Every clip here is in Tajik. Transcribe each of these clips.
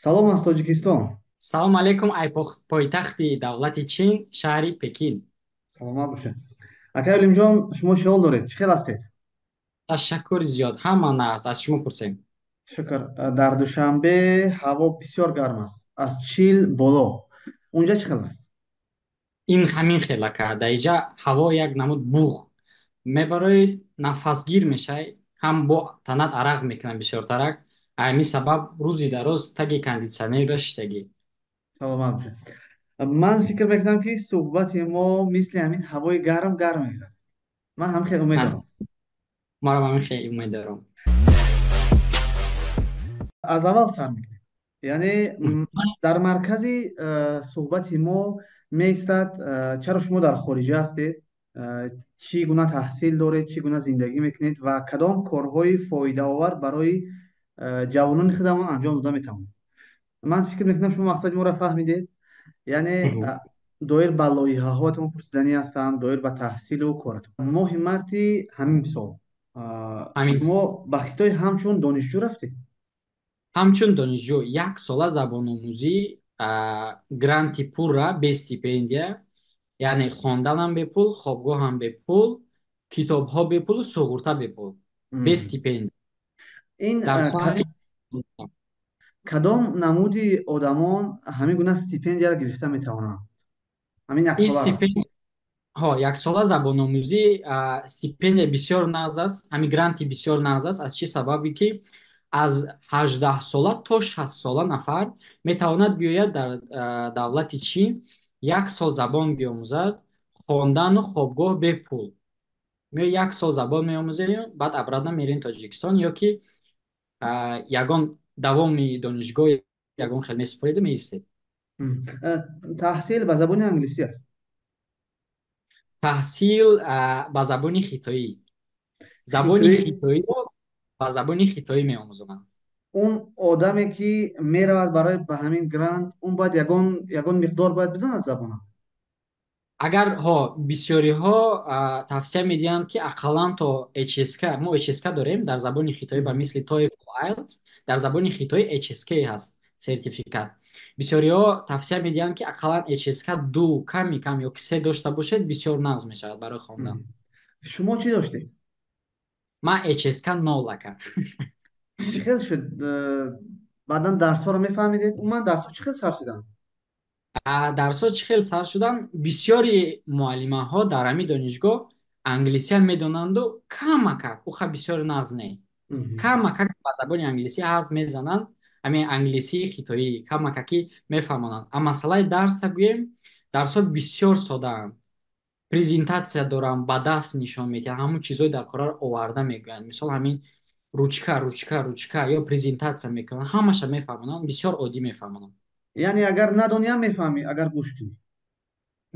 Салом аз Тоҷикистон. Салом алейкум, пойтахти давлати Чин, шаҳри Пекин. Саломат бошед. Акай Олимҷон, шумо чӣ ҳол доред? Чӣ хел ҳастед? Ташаккури зиёд. Ҳаман аст. Аз шумо пурсем. Шукр. Дар Душанбе ҳаво бисёр гарм аст. Аз 40 боло. Унҷа чӣ хел аст? Ин ҳамин хелака. Дар инҷа ҳаво як намуд буғ мебароид, нафасгир мешавӣ, ҳам бо танат арақ мекунад бисёртарак. Ҳамин сабаб рӯзи дароз таги кондитсионерро шиштагӣ. Саломат бошед. Ман фикр мекунам, ки суҳбати мо мисли ҳамин ҳавои гарм гарм мегзарад. Ман ҳам хел умед Аз дорам. маро ҳамин хеле умед дорам. Аз аввал сар мекунем. Яъне дар маркази суҳбати мо меистад, чаро шумо дар хориҷа ҳастед, чӣ гуна таҳсил доред, чӣ гуна зиндагӣ мекунед ва кадом корҳои фоидаовар барои ҷавонони худамон анҷом дода метавонед. Ман фикр мекунам шумо мақсади моро фаҳмидед. Яъне Мгм. доир ба лоиҳаҳоятон пурсиданӣ ҳастанд, доир ба таҳсилу коратон. Моҳи марти ҳамин сол ҳамин шумо ба Хитой ҳамчун донишҷӯ рафтед? ҳамчун донишҷӯ 1 сола забономӯзӣ, гранти пурра бе стипендия, яъне хонданам бепул, хобгоҳам бепул, китобҳо бепулу суғурта бепул, бе Мгм. стипендия Ин дар шаҳри. кадом намуди одамон ҳамин гуна стипендияро гирифта метавонанд? Ҳамин Ин яксоларо? стипендия 1 сола забономӯзӣ, стипендия бисёр нағз аст, ҳамин гранти бисёр нағз аст. Аз чӣ сабабе ки аз 18 сола то 60 сола нафар метавонад биёяд дар давлати Чин, 1 сол забон биомӯзад, хондану хобгоҳ бепул. 1 сол забон меомӯзем, баъд обратно мерем Тоҷикистон, ё ки ягон давоми донишгоҳ ягон хел месупориду меистед. Мгм. Таҳсил ба забони англисӣ аст. Таҳсил ба забони хитоӣ. Забони Хитои хитоиро ба забони хитоӣ меомӯзонам. он одаме ки меравад барои ба ҳамин грант, он бояд ягон миқдор бояд бидонад забона? Агар бисёриҳо тавсия медиҳанд ки ақаллан то HSK, мо HSK дорем дар забони хитоӣ, ба Мгм. мисли TOEFL, IELTS, дар забони хитоӣ HSK ҳаст сертификат. Бисёриҳо тавсия медиҳанд ки ақаллан HSK 2 ками кам ё ки 3 дошта бошед, бисёр нағз мешавад барои хондан. Мгм. Шумо чӣ доштед? Ман HSK 0 ака. Чӣ хел шуд? Баъдан дарсҳоро мефаҳмидед? Умуман дарсҳо чӣ хел сар шуданд? Дарсҳо чӣ хел сар шудан? Бисёри муаллимаҳо дар ҳамин донишгоҳ англисия медонанду камакак, уха бисёри нағз не. Мгм. Камакак ба забони англисӣ ҳарф мезананд, ҳамин англисии хитоӣ камакаки мефаҳмонанд. А масъалаи дарса гӯем, дарсҳо бисёр содаанд. Презентатсия доранд, ба даст нишон медиҳанд, ҳамун чизҳои дар кораро оварда мегӯянд. Мисол ҳамин ручка ё презентатсия мекунанд, ҳамаша мефаҳмонанд, бисёр оддӣ мефаҳмонанд. Яъне агар надониям мефаҳмӣ, агар гӯш кунӣ.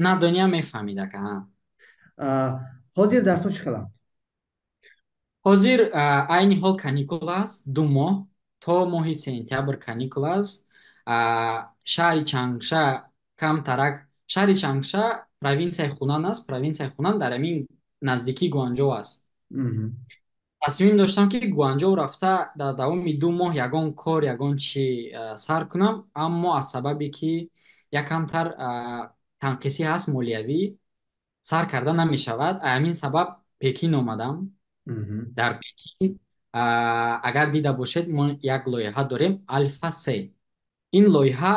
Надониям мефаҳмед ака. Ҳозир дарсҳо чӣ хеланд? Ҳозир айни ҳол каникула аст, 2 моҳ то моҳи сентябр каникула аст. Шаҳри Чангша камтарак, шаҳри Чангша провинсияи Хунан аст. Провинсияи Хунан дар ҳамин наздикии Гуанчжоу аст. Мгм. тасмим доштам ки Гуанчжоу рафта дар давоми 2 моҳ ягон кор, ягон чӣ сар кунам, аммо аз сабабе ки якамтар танқисӣ ҳаст молиявӣ, сар карда намешавад. Ҳамин сабаб Пекин омадам. Мгм. Дар Пекин, агар дида бошед, мо як лоиҳа дорем, Альфа Се. Ин лоиҳа,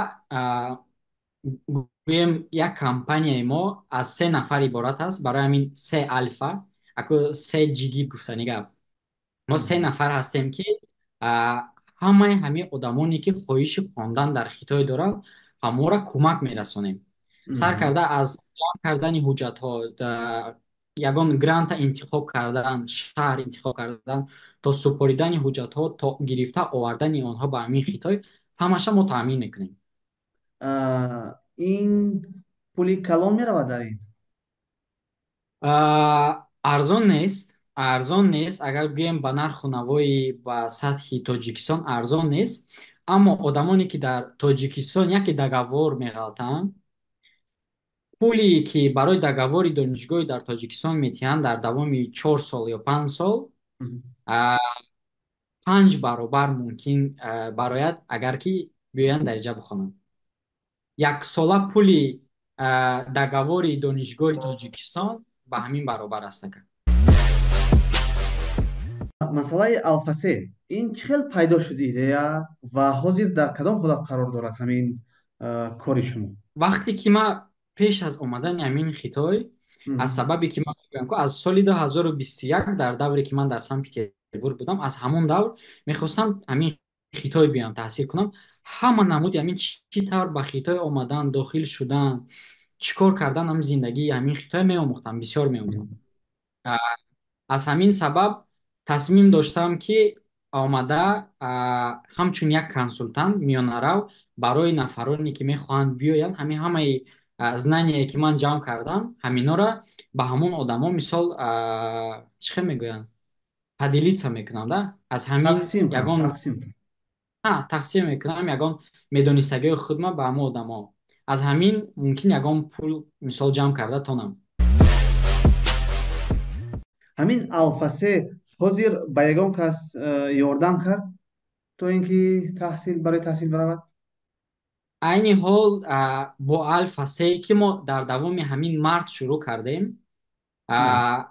гӯем, як компанияи мо аз 3 нафар иборат аст. Барои ҳамин Се Альфа, ако се ҷигир гуфтани гап. Мо се Мгм. нафар ҳастем ки ҳамаи ҳамин одамоне ки хоҳиши хондан дар Хитой доранд, ҳаморо кӯмак мерасонем. Сар Мгм. карда аз ҷамъ кардани ҳуҷҷатҳо, ягон гранта интихоб кардан, шаҳр интихоб кардан, то супоридани ҳуҷҷатҳо, то гирифта овардани онҳо ба ҳамин Хитой, ҳамаша мо таъмин мекунем. Ин пули калон меравад дар ин? Арзон нест. Арзон нест. Агар гӯем ба нарху навои ба сатҳи Тоҷикистон, арзон нест. Аммо одамоне ки дар Тоҷикистон яке дагавор меғалтанд, пуле ки барои дагавори донишгоҳи дар Тоҷикистон метиҳанд дар давоми 4 сол ё 5 сол, Мгм. 5 баробар мумкин барояд, агар ки биёянд дар инҷа бихонанд. Яксола пули договори донишгоҳи Тоҷикистон ба ҳамин баробар аст ака. масъалаи алфасе ин чӣ хел пайдо шуд идея ва ҳозир дар кадом ҳолат қарор дорад ҳамин кори шумо? вақте ки ман пеш аз омадани ҳамин Хитой, аз Мгм. сабабе ки ман мегӯям ки аз соли 2021 дар давре ки ман дар Санкт Петербург будам, аз ҳамон давр мехостам ҳамин Хитой биёям таҳсил кунам. Ҳама намуди ҳамин чӣ тавр ба Хитой омадан, дохил шудан, чӣ кор кардан, ҳамин зиндагии ҳамин Хитой меомӯхтам, бисёр меомӯхтам. Аз ҳамин сабаб тасмим доштам ки омада ҳамчун як консултант миёнарав барои нафароне ки мехоҳанд биёянд, ҳамаи знание ки ман ҷамъ кардам, ҳаминора ба ҳамон одамо мисол чӣ хел мегӯянд, падилитса мекунам да, аз ҳамин Тақсим кар, ягон тақсим кар. тақсим мекунам ягон медонистагиҳои худма ба ҳамон одамо. Аз ҳамин мумкин ягон пул мисол ҷамъ карда тонам. ҳамин алфасе ҳозир ба ягон кас ёрдам кард то ин ки барои таҳсил баравад? айни ҳол бо Альфа-Се ки мо дар давоми ҳамин март шурӯъ кардем, М,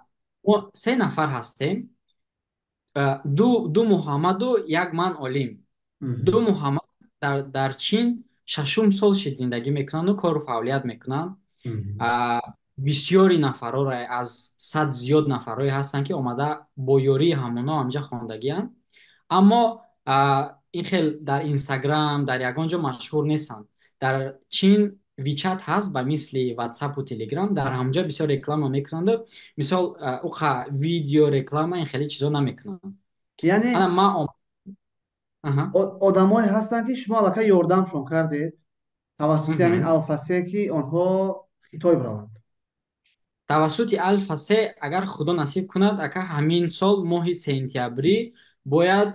мо се нафар ҳастем. ду Муҳаммаду як ман Олим. Ду мгм, Муҳаммад дар Чин шашум сол шид зиндагӣ мекунанду кору фаъолият мекунанд. мгм. Бисёри нафароро аз 100 зиёд нафарое ҳастанд ки омада бо ёрии ҳамоно амҷа хондагианд. Аммо ин хел дар Инстаграм дар ягон ҷо машҳур нестанд. Дар Чин WeChat ҳаст ба мисли WhatsApp-у Telegram, дар ҳамҷо бисёр реклама мекунанду мисол уқа видео реклама ин хеле чизо намекунанд. Ана Яъне ман аҳа, одамое ҳастанд ки шумо аллакай ёрдамшон кардед тавассути ҳамин мгм. алфасе ки онҳо Хитой бираванд. тавассути Альфа-Се агар худо насиб кунад ака ҳамин сол моҳи сентябрӣ бояд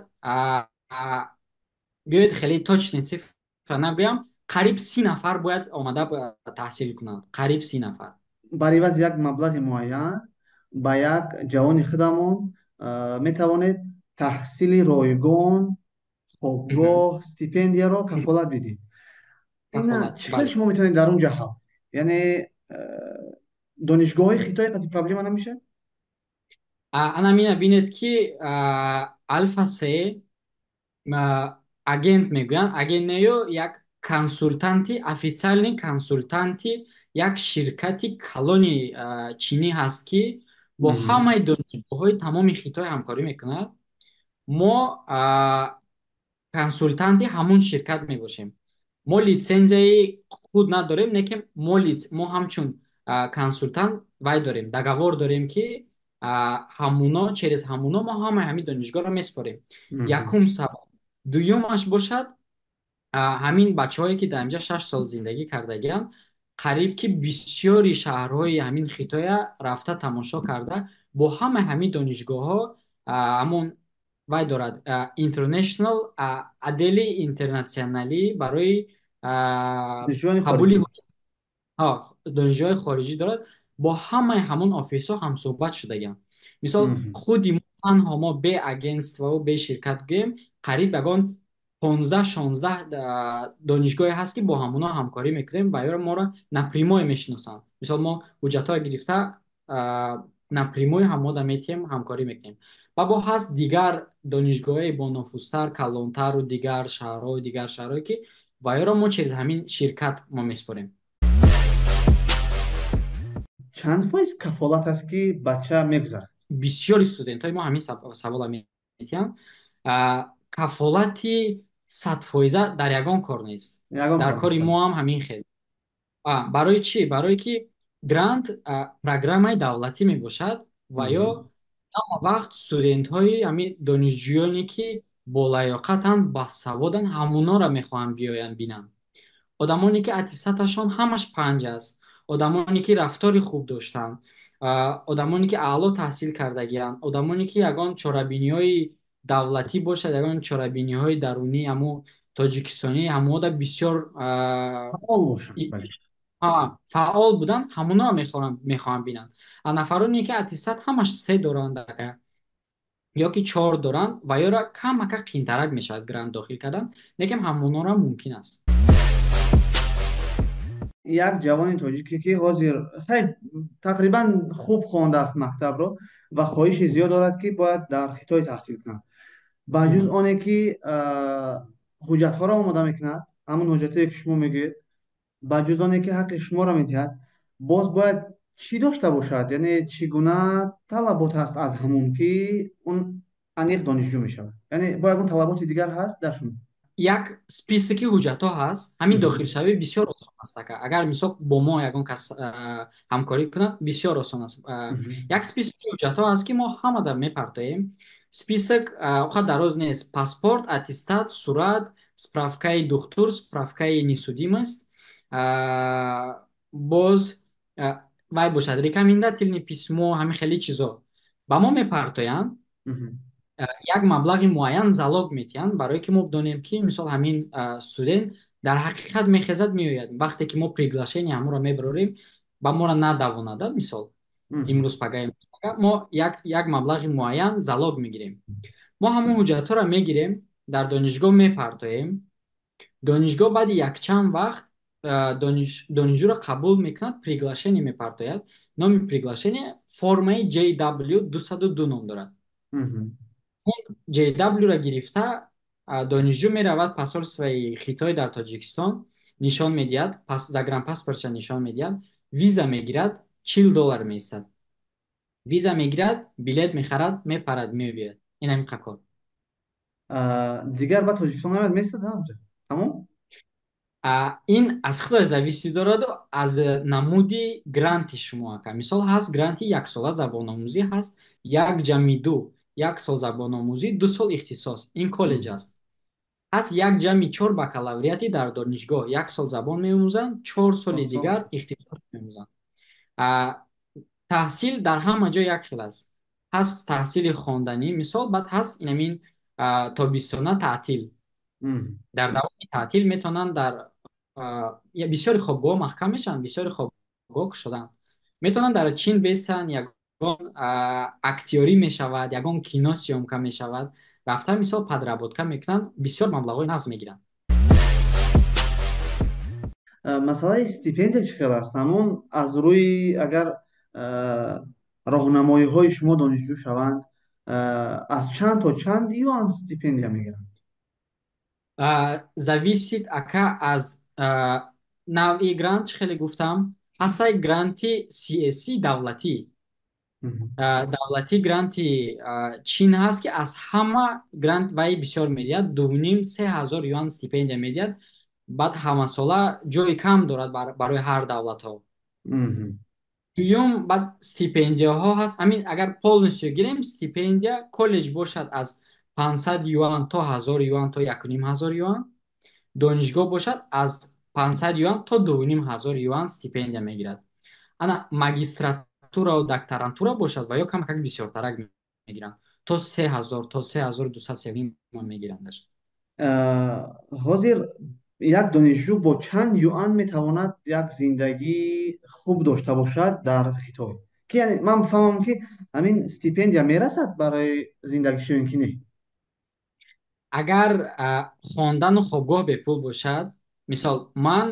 биёед хеле точне цифра нагӯям, қариб 30 нафар бояд омада таҳсил кунанд, қариб 30 нафар. Бар ивази як маблағи муайян ба як ҷавони худамон метавонед таҳсили ройгон, Мгм. хобгоҳ, стипендияро кафолат бидед. Ина Кафолат, чӣ хел бале. шумо метавонед дар он ҷа ҳал? Яъне донишгоҳҳои Хитой қати проблема намешавад? Ана мина бинед ки Альфа-Се агент мегӯянд, агент неё, як консултанти, официални консултанти як ширкати калони чинӣ ҳаст ки бо Мгм. ҳамаи донишгоҳҳои тамоми Хитой ҳамкорӣ мекунад. Мо консултанти ҳамун ширкат мебошем. Мо литсензияи худ надорем, лекин мо ҳамчун консултант вай дорем, договор дорем ки ҳамуно через ҳамуно мо ҳамаи ҳамин донишгоҳро месупорем. Мгм. Якум сабаб. Дуюмаш бошад, ҳамин бачаҳое ки дар инҷа 6 сол зиндагӣ кардагианд, қариб ки бисёри шаҳрҳои ҳамин Хитоя рафта тамошо карда, бо ҳамаи ҳамин донишгоҳҳо ҳамон вай дорад international адели интернатсионалӣ барои Донишҷӯёни қабули хориҷӣ. донишҷӯҳои хориҷӣ дорад. Бо ҳамаи ҳамон офисҳо ҳамсӯҳбат шудагиам. Мисол Мгм. худи танҳо мо бе агентству бе ширкат гӯем, қариб ягон 15-16 донишгоҳе ҳаст ки бо ҳамоно ҳамкорӣ мекунем ва моро напрямую мешиносанд. Мисол мо ҳуҷҷатҳоро гирифта напрямую ҳамода метиҳем, ҳамкорӣ мекунем. Ва бо ҳаст дигар донишгоҳҳои бо нофузтар, калонтару дигар шаҳрҳое ки ваёро мо через ҳамин ширкат мо месупорем. Чанд фоиз кафолат аст ки бача мегузарад? Бисёри студентҳои мо ҳамин савола метиҳанд. Кафолати 100% дар ягон кор нест. Ягон Дар кор нест. кори мо ҳам ҳамин хел. Барои чӣ? Барое ки грант программаи давлатӣ мебошад ва ё Мгм. ҳама вақт студентҳои ҳамин донишҷӯёне ки болаёқатанд, басаводанд, ҳамуноро мехоҳанд биёянд бинанд. одамоне ки аттестаташон ҳамаш 5 аст, одамоне ки рафтори хуб доштанд, одамоне ки аъло таҳсил кардагианд, одамоне ки ягон чорабиниҳои давлатӣ бошад, ягон чорабиниҳои дарунӣ, ҳамун тоҷикистонӣ, ҳамода бисёр Фаъол бошанд. и- Бале. фаъол буданд, ҳамуно мехоҳанд бинанд. Нафароне ки аттестат ҳамаш 3 доранд ака. ё ки 4 доранд ва ёра камака қиинтарак мешавад грант дохил кардан, лекин ҳамонора мумкин аст. як ҷавони тоҷике ки ҳозир хеле тақрибан хуб хондааст мактабро ва хоҳиши зиёд дорад ки бояд дар Хитой таҳсил кунад. ба ҷуз оне ки ҳуҷҷатҳоро омода мекунад, ҳамон ҳуҷҷатое ки шумо мегӯед, ба ҷуз оне ки ҳаққи шуморо медиҳад, боз бояд чӣ дошта бошад? Яъне чӣ гуна талабот ҳаст аз ҳамон ки он аниқ донишҷӯ мешавад? Яъне бо ягон талаботи дигар ҳаст дар шумо? Як списоки ҳуҷҷатҳо ҳаст. Ҳамин Мгм. дохилшавӣ бисёр осон аст. Агар мисол бо мо ягон кас ҳамкорӣ кунад, бисёр осон аст. Мгм. Як списоки ҳуҷҷатҳо ҳаст ки мо ҳамада мепартоем. Список онқадр дароз нест. Паспорт, аттестат, сурат, справкаи духтур, справкаи нисудимост. Боз вай бошад рекомендательни письмо, ҳамин хеле чизо ба мо мепартоянд. Мгм. Як маблағи муайян залог метиҳанд, барое ки мо бидонем ки мисол ҳамин студент дар ҳақиқат мехезад меояд. Вақте ки мо приглашение ҳамонро мебарорем, ба мора надавонада мисол Мгм. имрӯз пага мо як маблағи муайян залог мегирем. Мо ҳамон ҳуҷҷатҳоро мегирем, дар донишгоҳ мепартоем. Донишгоҳ баъди якчанд вақт донишҷӯро қабул мекунад, приглашение мепартояд. Номи приглашение формаи JW202 ном дорад. Мгм. JW-ро гирифта донишҷӯ меравад посольствои Хитой дар Тоҷикистон, нишон медиҳад, загранпаспортша нишон медиҳад, виза мегирад, $40 меистад. Виза мегирад, билет мехарад, мепарад, меояд. Ин ҳамин қакор. Дигар ба Тоҷикистон намеяд, месад ҳамҷа? Тамом? Ин аз худаш зависӣ дораду аз намуди гранти шумо. Мисол ҳаст гранти яксола забономӯзӣ ҳаст, як ҷамъи ду, як сол забономӯзӣ, 2 сол ихтисос. Ин коллеҷ Мгм. аст. Ҳаст як ҷамъи 4 бакалавриати дар донишгоҳ, 1 сол забон меомӯзанд, 4 соли Осо. дигар ихтисос меомӯзанд. Таҳсил дар ҳама ҷо як хел аст. Ҳаст таҳсили хонданӣ, мисол баъд ҳаст инамин тобистона таътил. Мгм. Дар давоми таътил метавонанд дар бисёри хобгоҳ маҳкам мешаванд, бисёри хобгоҳ кушоданд. Метавонанд дар чин бесанд, ягон актёрӣ мешавад, ягон кино сёмка мешавад. Рафта мисол падработка мекунанд, бисёр маблағҳои нағз мегиранд. Масъалаи стипендия чӣ хел аст? Ҳамон аз рӯи агар роҳнамоиҳои шумо донишҷӯ шаванд, аз чанд то чанд юан стипендия мегиранд? Зависит аз навъи грант. Чӣ хеле гуфтам? ҳастаи гранти CSC давлатӣ. Мгм. Давлати гранти чин ҳаст ки аз ҳама грант вай бисёр медиҳад. 2,5-3,000 юан стипендия медиҳад. Баъд ҳамасола ҷои кам дорад барои ҳар давлатҳо. Мгм. Дуюм баъд стипендияҳо ҳаст. Ҳамин агар полностью гирем, стипендия коллеҷ бошад аз 500 юан то 1000 юан то 1500 юан. донишгоҳ бошад аз 500 юан то 2500 юан стипендия мегирад. Ана магистратурау докторантура бошад ва ё камакак бисёртарак мегиранд. То 3000 то 3270 мегирандаш. Ҳозир як донишҷӯ бо чанд юан метавонад як зиндагии хуб дошта бошад дар Хитой? Ки яъне ман бифаҳмам ки ҳамин стипендия мерасад барои зиндагишавӣ ки не? Агар хондану хобгоҳ бепул бошад, мисол ман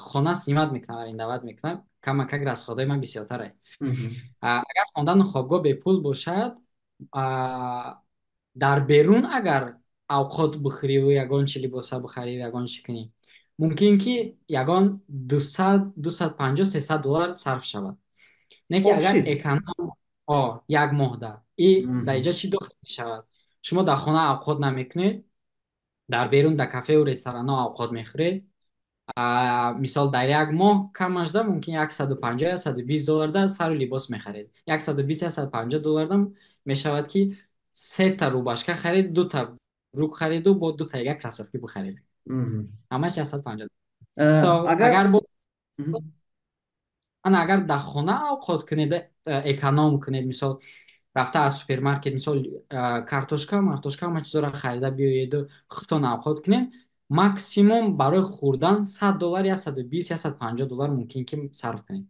хона снимат мекунам, арендоват мекунам, камакак расходҳои ман бисёртаре. Мгм. Агар хондану хобгоҳ бепул бошад, дар берун агар авқот бихӯриву ягон чи либоса бихарӣ, ягон чи кунӣ, мумкин ки ягон $200, $250, $300 сарф шавад. Не ки агар Обши? эконом як моҳда дар Мгм. инҷа чӣ дохил мешавад? Шумо дар хона авқот намекунед, дар берун дар кафеу ресторанҳо авқот мехӯред. Мисол дар як моҳ камашда мумкин $150-120 сару либос мехаред. $120-150 мешавад ки 3 та рубашка харед, 2 та брук хареду бо 2 та як кросовки бихаред. Мгм. ҳамаш $150. So Агар агар мгм. агар дар хона авқот кунед, эконом кунед, мисол рафта аз супермаркет мисол картошка ҳама чизоро харида биёеду худтон авқот кунед, максимум барои хӯрдан $100 я 120 я $150 мумкин ки сарф кунед.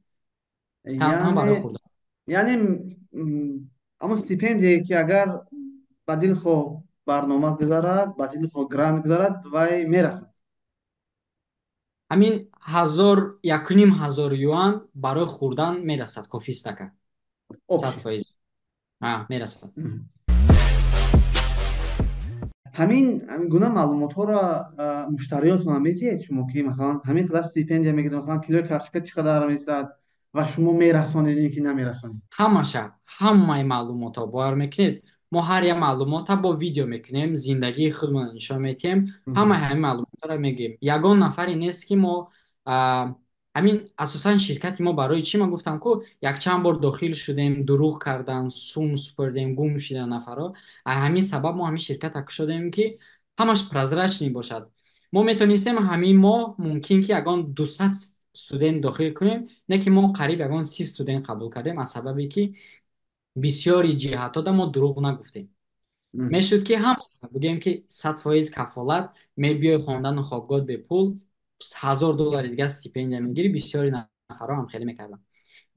Танҳо барои яъне хӯрдан. яъне аммо стипендие ки агар ба дил хоҳ барнома гузарад, ба дил хоҳ грант гузарад, вай мерасад. ҳамин 1500 юан барои хӯрдан мерасад, кофист ака. Обши. 100%. Мерасад. Мгм. ҳамин гуна маълумотҳоро муштариётон метиҳед шумо, ки масалан ҳамин қадар стипендия мегирад, масалан килои картошка чӣ қадар месад ва шумо мерасонед ё ки намерасонед? ҳамаша, ҳамаи маълумотро бовар мекунед. Мо ҳар як маълумотро бо видео мекунем, зиндагии худмон нишон медиҳем, Мгм. ҳамаи ҳамин маълумотро мегӯем. Ягон нафаре нест ки мо ҳамин асосан ширкати мо барои чӣ ма гуфтам ку якчанд бор дохил шудем, дурӯғ кардан, сум супурдем, гум шудан нафарро. Ҳамин сабаб мо ҳамин ширкатро кушодем ки ҳамаш прозрачный бошад. Мо метавонистем ҳамин моҳ мумкин ки ягон 200 студент дохил кунем, не ки мо қариб ягон 30 студент қабул кардем, аз сабабе ки бисёри ҷиҳатода мо дурӯғ нагуфтем. Мгм. Мешуд ки ҳама бигӯем ки 100% кафолат, мебиёй хондану хобгот бепул, $1000 дига стипендия мегирӣ. Бисёри нафарҳо ҳам хеле мекарданд.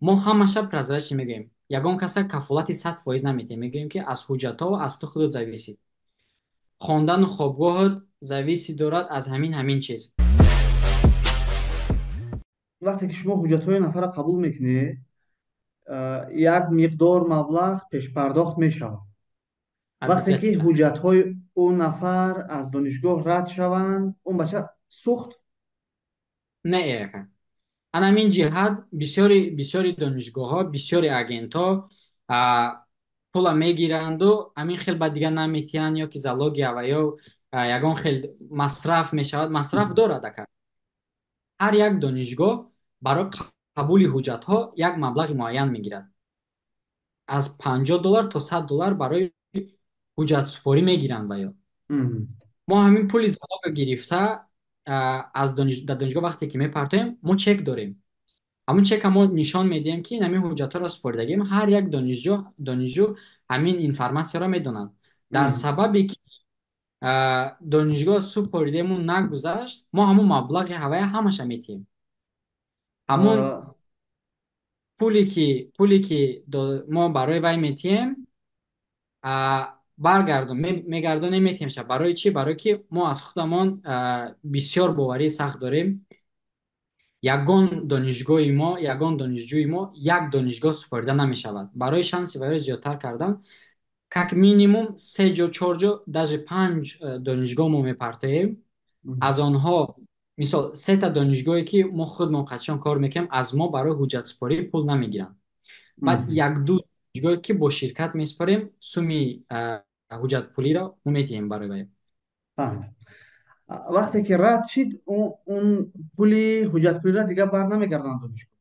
Мо ҳамаша прозрачно мегӯем. Ягон каса кафолати 100% наметиҳем. Мегӯем ки аз ҳуҷҷатҳо аз ту худот зависид. Хондану хобгоҳот зависӣ дорад аз ҳамин чиз. вақте ки шумо ҳуҷҷатҳои нафарро қабул мекунед, як миқдор маблағ пешпардохт мешавад. вақте ки Обязательно. ҳуҷҷатҳои он нафар аз донишгоҳ рад шаванд, он бача сӯхт. Не эка. Ан ҳамин ҷиҳат бисёри донишгоҳҳо, бисёри агентҳо пула мегиранду ҳамин хел баъд дига наметиҳанд ё ки залогия ва ё ягон хел масраф мешавад. Масраф дорад ака. ҳар як донишгоҳ барои қабули ҳуҷҷатҳо як маблағи муайян мегирад. Аз $50 то $100 барои ҳуҷҷатсупорӣ мегиранд ба ё. Мгм. мо ҳамин пули залога гирифта аз дар донишгоҳ вақте ки мепартоем, мо чек дорем. ҳамун чека мо нишон медиҳем ки ин ҳамин ҳуҷҷатҳоро супоридагим. Ҳар як донишҷӯ ҳамин информатсияро медонад. Дар Мгм. сабаби ки донишгоҳ супоридему нагузашт, мо ҳамун маблағи ҳавая ҳамаша метиҳем. ҳамун пуле ки мо барои вай метиҳем, баргардон мегардонем, метиҳемша. Барои чӣ? Барои ки мо аз худамон бисёр боварии сахт дорем. ягон донишҷӯи мо як донишгоҳ супорида намешавад. Барои шанси вайро зиёдтар кардан, как минимум 3 ҷо 4 ҷо, даже 5 донишгоҳ мо мепартоем. Мгм. аз онҳо мисол 3 та донишгоҳе ки мо худмон қачон кор мекунем, аз мо барои ҳуҷҷатсупорӣ пул намегиранд. баъд Мгм. 1-2 донишгоҳе ки бо ширкат месупорем, суми ҳуҷҷатпулиро мо метиҳем барои вай. фаҳмидам. вақте ки рад шид, он пули ҳуҷҷатпулиро дига барнамегардонад донишгоҳ.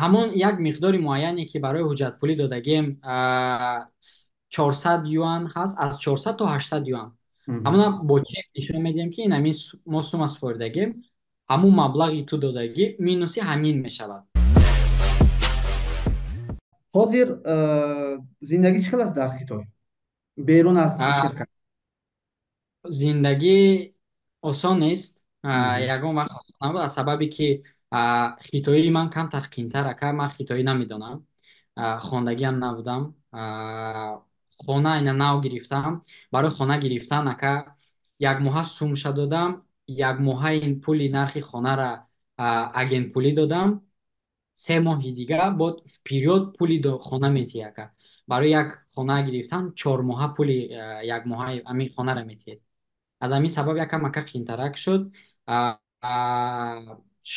ҳамон як миқдори муайяне ки барои ҳуҷҷатпулӣ додагем, 400 юан ҳаст, аз 400 то 800 юан. ҳамона Мгм. бо чек нишон медиҳем ки ин ҳамин мо сума супоридагем, ҳамун маблағи ту додагӣ минуси ҳамин мешавад. ҳозир зиндагӣ чӣ хел аст дар Хитой, берун аз ширкат? зиндагӣ осон нест. Мгм. Ягон вақт осон набуд, аз сабабе ки хитоии ман камтар қиинтар ака. Ман хитоӣ намедонам, хондагиам набудам. хона ина нав гирифтам. Барои хона гирифтан ака 1 моҳа сумша додам, 1 моҳа ин пули нархи хонара агентпулӣ додам. 3 моҳи дига бод вперёд пули хона метиҳи ака. Барои як хона гирифтан 4 моҳа пули 1 моҳаи ҳамин хонара метиҳед. аз ҳамин сабаб якам ака қиинтарак шуд.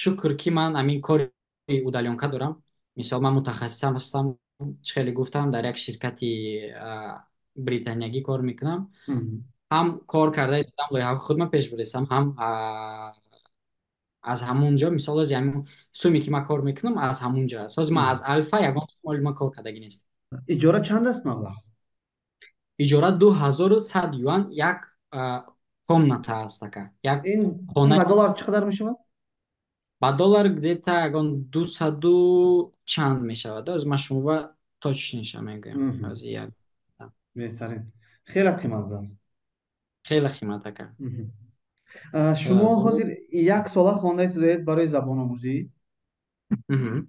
шукр ки ман ҳамин кори удалёнка дорам. Мисол ман мутахассисам ҳастам, чӣ хеле гуфтам, дар як ширкати британиягӣ кор мекунам. Мгм. ҳам кор карда додам, лоиҳаҳои худам пеш биресам, ҳам аз ҳамун ҷо, мисол аз ҳамин суме ки ман кор мекунам, аз ҳамун ҷо аст. ҳозир ман аз Мгм. алфа ягон суми ман кор кардагӣ нест. иҷора чанд аст маблағ? иҷора 2100 юан як комната аст ака. Як ин хонаи ба доллар чӣ қадар мешавад? ба доллар где-то ягон 200 чанд мешавад. Аз ман шумова точниша мегӯям. Мгм. аз як беҳтарин. хеле қиматбаҳ аст. хеле қимат ака. Мгм. шумо ҳозир 1 сола хонда истодаед барои забономӯзӣ. Мгм.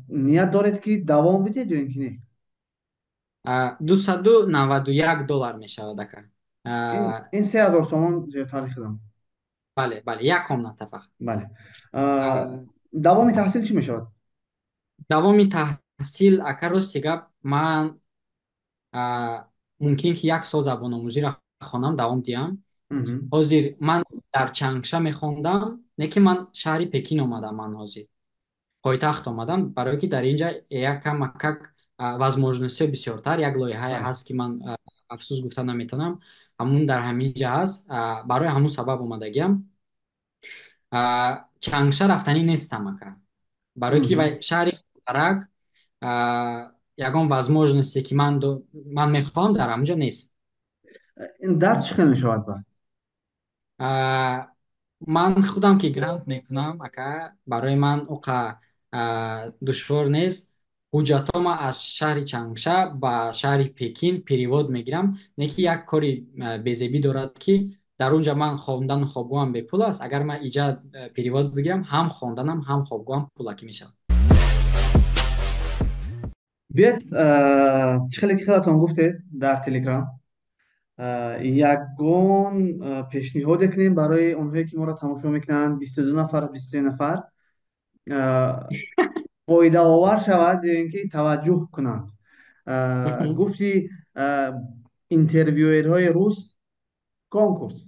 ният доред ки давом бидиҳед ё ин ки не? $291 мешавад ака. ин 3000 сомон зиёдтари шудам. Бале, бале, якум натафақ. бале давоми таҳсил чӣ мешавад? давоми таҳсил ака рости гап ман мумкин ки 1 сол забономӯзиро хонам, давом диҳам. ҳозир ман дар Чангша мехондам, не ки ман шаҳри Пекин омадам, ман ҳозир пойтахт омадам, барое ки дар инҷа якамакак возможностиҳо бисёртар. Як лоиҳае ҳаст ки ман афсӯс гуфта наметавонам, ҳамун дар ҳамин ҷа ҳаст. Барои ҳамун сабаб омадагиам. Чангша рафтанӣ нестам ака, барое ки вай шаҳри хурдтарак, ягон возможносте ки ман мехоҳам дар ҳамунҷа нест. дарс чӣ хел мешавад? ман худам ки грант мекунам ака, барои ман оқа душвор нест. ҳуҷҷатома аз шаҳри Чангша ба шаҳри Пекин перевод мегирам. Не ки як кори безебӣ дорад ки дар он ҷа ман хондану хобгоам бепул аст. Агар ман иҷа перевод бигирам, ҳам хонданам, ҳам хобгоам пулакӣ мешавад. биед чӣ хеле ки хелатон гуфтед дар Телеграм, ягон пешниҳоде кунем барои онҳое ки моро тамошо мекунанд, 22 нафар, 23 нафар, фоидаовар шавад ё ин ки таваҷҷӯҳ кунанд. гуфти интервюерҳои рус конкурс.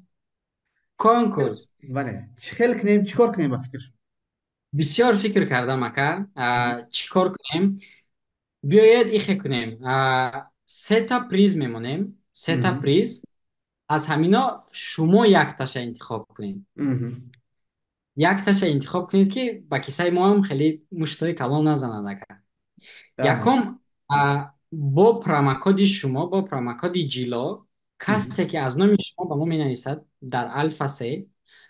бале, чӣ хел кунем, чӣ кор кунем ба фикр? бисёр фикр кардам ака. чӣ кор кунем? биёед ихе кунем. сета приз мемонем. сета приз. аз ҳамино шумо якташа интихоб кунед. якташа интихоб кунед ки ба кисаи мо ҳам хеле муштои калон назанад ака. якум, бо промокоди шумо, бо промокоди ҷило, касе ки аз номи шумо ба мо менависад дар Альфа-се,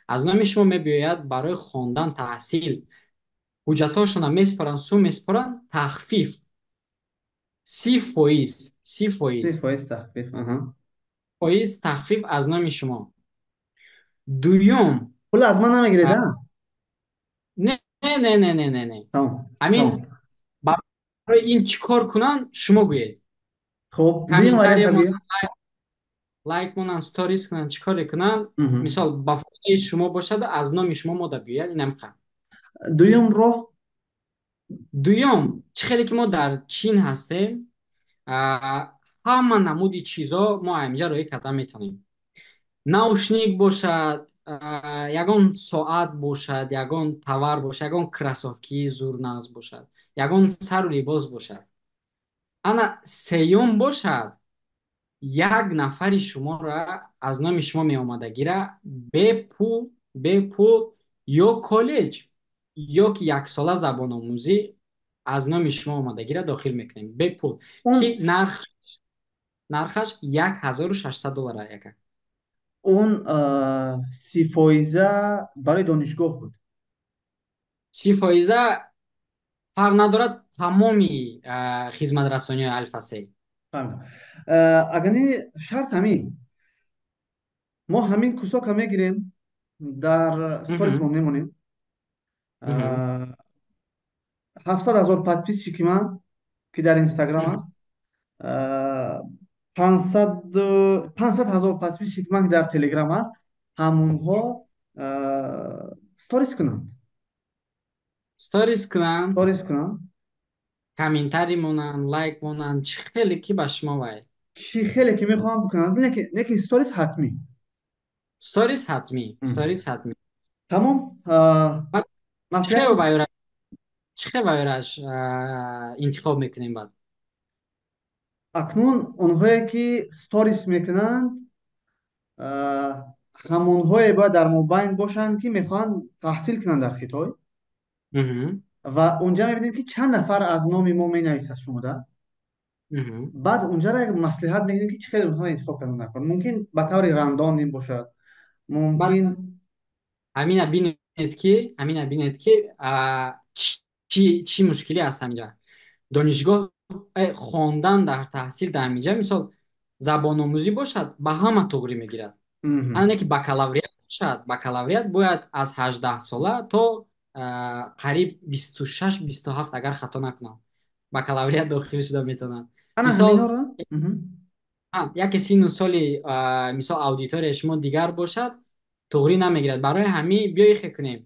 аз номи шумо мебиёяд барои хондан, таҳсил, ҳуҷҷатошона меспоранд, сум меспоранд, тахфиф 30% тахфиф аз номи шумо. дуюм, пул аз ман намегиред? не. Амин барои ин чӣ кор кунанд шумо гӯед. хуб, лайк монанд, сторис кунанд, чӣ коре кунанд. мисол ба фоидаи шумо бошад, аз номи шумо мода биёяд. Инам қа дуюм, чӣ хеле ки мо дар Чин ҳастем, ҳама намуди чизо мо аминҷа роӣ карда метавонем. наушник бошад, ягон соат бошад, ягон товар бошад, ягон кроссовкии зурназ бошад, ягон сару либос бошад. ана сеюм бошад, як нафари шуморо аз номи шумо меомадагира бепул ё коллеҷ ё ки яксола забономӯзӣ аз номи шумо омадагира дохил мекунем бепул, ки нархаш $1600 яка. он 30% барои донишгоҳ буд. 30% фарқ надорад, тамоми хизматрасониҳои Альфа-се. агани шарт ҳамин, мо ҳамин кусока мегирем, дар сторис мо мемонем. 700,000 подписчики ки ман ки дар Инстаграм аст, 500,000 подписчики ман ки дар Телеграм аст, ҳамунҳо сторис кунанд, комментарий монанд, лайк монанд, чӣ хеле ки ба шумо вай, чӣ хеле ки мехоҳам бикунанд, не ки сторис ҳатмӣ. тамом. чӣ хел вайраш интихоб мекунем? баъд акнун онҳое ки сторис мекунанд, ҳамонҳое бояд дар мобайн бошанд ки мехоҳанд таҳсил кунанд дар Хитой. ва унҷа мебинем ки чанд нафар аз номи мо менависад шумода. баъд унҷаро як маслиҳат мегирем ки чӣ хеле онҳоро интихоб карда накунанд. мумкин ба таври рандом бошад, мумкин ҳамина бинед ки чӣ мушкилӣ аст ҳаминҷа. донишгоҳ хондан дар таҳсил дар ҳаминҷа, мисол забономӯзӣ бошад, ба ҳама туғри мегирад. ана не ки бакалавриат бошад. бакалавриат бояд аз 18 сола то қариб 26-27, агар хато накунам, бакалавриат дохил шуда метавонад. мисол مهم. яке синну соли мисол аудиторияи шумо дигар бошад, туғрӣ намегирад. Барои ҳамин биёй хе кунем.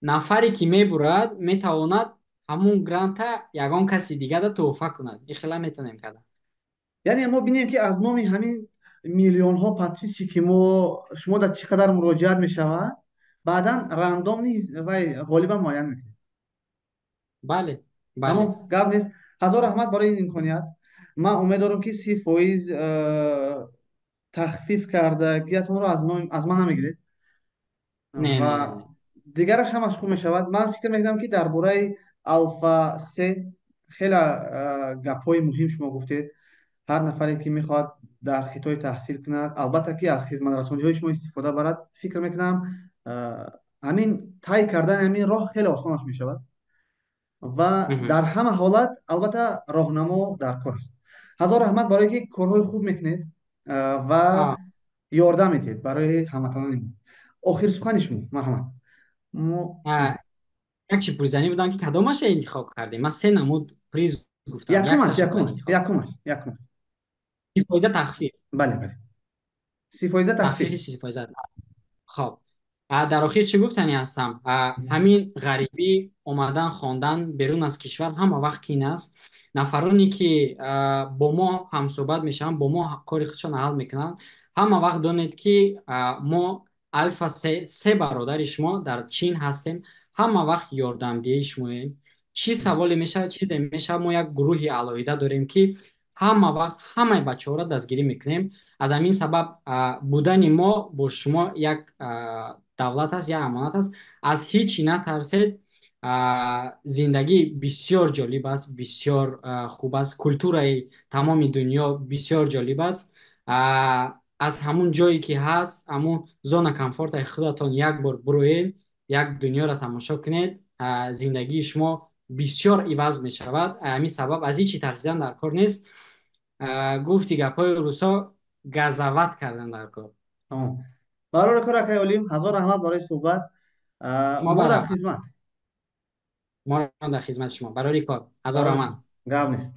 Нафаре ки мебурад метавонад ҳамун гранта ягон каси дигада туҳфа кунад. Ин хела метавонем карда. یعنی ما بینیم که از نام همین میلیون ها پاتریس که ما شما در چقدر مراجعت می شود بعدا رندوم نیست و غالبا معین میکنیم. бале бале تمام گپ نیست. هزار رحمت برای این امکانیت. من امیدوارم که 30% تخفیف کرده گیتون رو از من نمیگیرید не не و не دیگرش هم از خوب می شود. من فکر میکنم که درباره الفا 3 خیلی گپای مهم شما گفتید. هر نفری که میخواد در خطای تحصیل کند البته که از خدمت رسانی های شما استفاده برد فکر میکنم همین طی کردن همین راه خیلی آسانش میشود و مهم. در همه حالت البته راهنما در کار است. هزار رحمت برای که کارهای خوب میکنید و آه، یاردم میتید برای هموطنان ما. آخر سخن شما مرحمت. آه، як чӣ пурзанӣ будан ки кадомаша интихоб кардем. Ман се намуд приз гуфтам. یکمش Якташа будан یکمش интихоб. یکمش یکمش 30% тахфиф. بله بله 30% تخفیف تخفیف. 30%. خب در آخر چی گفتنی هستم؟ همین غریبی اومدن خواندن بیرون از کشور همه وقت کین است. نفرانی که با ما هم صحبت میشن، با ما کاری خودشان حل میکنن، همه وقت دانید که ما الفا سه برادر شما در چین هستیم. همه وقت یاردمگی شماییم. چی سوالی میشه چیزی میشه، ما یک گروهی علاویده داریم که همه وقت همه بچه ها را دستگیری میکنیم. از همین سبب بودن ما با شما یک دولت است، یک امانت است. از هیچی نترسید. زندگی بسیار جالب است، بسیار خوب است. کلتورای تمام دنیا بسیار جالب است. از همون جایی که هست، همون زون کامفورت خودتان یک بار بروید، یک دنیا را تماشا کنید. زندگی شما بسیار عوض می شود. همین سبب از هیچی ترسیدن در کار نیست. گفتی گپای روسا گزوت کردن در کار. تمام. برای کار که اولیم هزار رحمت برای صحبت. ما ما در برم، خدمت. ما در خدمت شما برای کار. هزار برای آمد. گاب نیست.